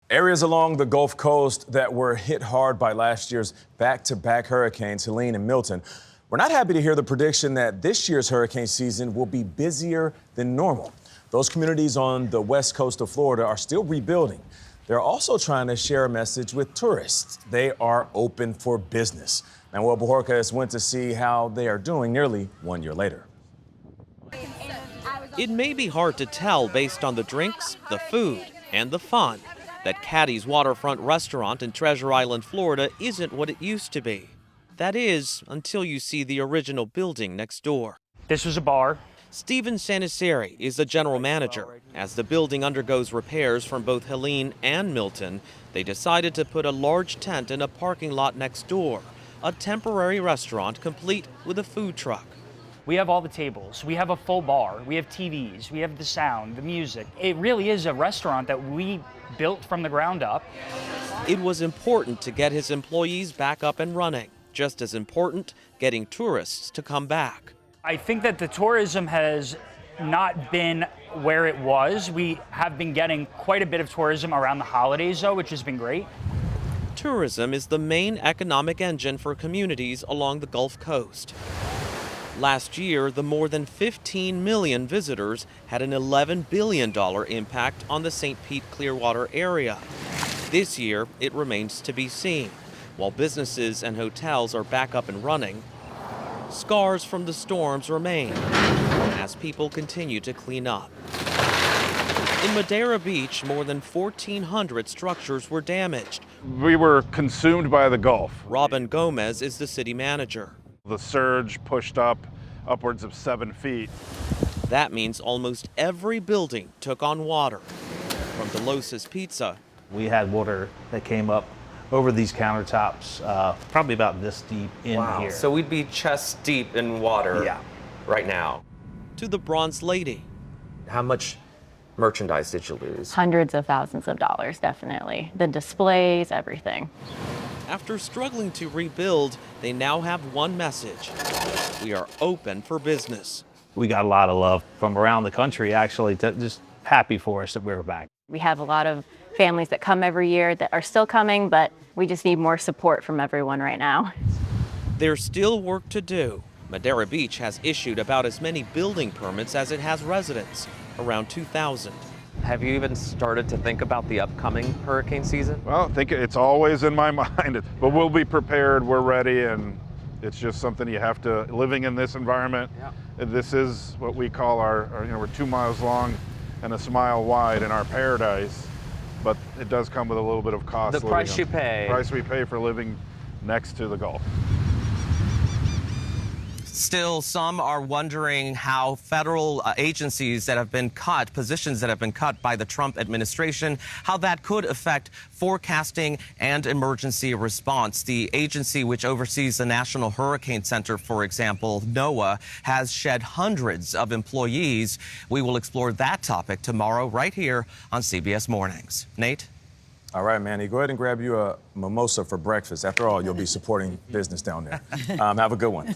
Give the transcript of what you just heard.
Areas along the Gulf Coast that were hit hard by last year's back-to-back hurricanes, Helene and Milton. We're not happy to hear the prediction that this year's hurricane season will be busier than normal. Those communities on the west coast of Florida are still rebuilding. They're also trying to share a message with tourists. They are open for business. Manuel Bojorquez went to see how they are doing nearly 1 year later. It may be hard to tell based on the drinks, the food, and the fun that Cattys waterfront restaurant in Treasure Island, Florida isn't what it used to be. That is, until you see the original building next door. This was a bar. Stephen Saniseri is the general manager. As the building undergoes repairs from both Helene and Milton, they decided to put a large tent in a parking lot next door, a temporary restaurant complete with a food truck. We have all the tables, we have a full bar, we have TVs, we have the sound, the music. It really is a restaurant that we built from the ground up. It was important to get his employees back up and running. Just as important, getting tourists to come back. I think that the tourism has not been where it was. We have been getting quite a bit of tourism around the holidays, though, which has been great. Tourism is the main economic engine for communities along the Gulf Coast. Last year, the more than 15 million visitors had an $11 billion impact on the St. Pete Clearwater area. This year, it remains to be seen. While businesses and hotels are back up and running, scars from the storms remain as people continue to clean up. In Madeira Beach, more than 1,400 structures were damaged. We were consumed by the Gulf. Robin Gomez is the city manager. The surge pushed up upwards of 7 feet. That means almost every building took on water. From Delos's Pizza. We had water that came up over these countertops, probably about this deep in here. So we'd be chest deep in water right now. To the Bronze Lady. How much merchandise did you lose? Hundreds of thousands of dollars, definitely. The displays, everything. After struggling to rebuild, they now have one message. We are open for business. We got a lot of love from around the country, actually, just happy for us that we were back. We have a lot of families that come every year that are still coming, but we just need more support from everyone right now. There's still work to do. Madeira Beach has issued about as many building permits as it has residents, around 2,000. Have you even started to think about the upcoming hurricane season? Well, I think it's always in my mind, but we'll be prepared, we're ready, and it's just something you have to, living in this environment, this is what we call our we're 2 miles long and a mile wide in our paradise, but it does come with a little bit of cost. The price you pay. The price we pay for living next to the Gulf. Still, some are wondering how federal agencies that have been cut, positions that have been cut by the Trump administration, how that could affect forecasting and emergency response. The agency which oversees the National Hurricane Center, for example, NOAA, has shed hundreds of employees. We will explore that topic tomorrow right here on CBS Mornings. Nate? All right, Manny, go ahead and grab you a mimosa for breakfast. After all, you'll be supporting business down there. Have a good one.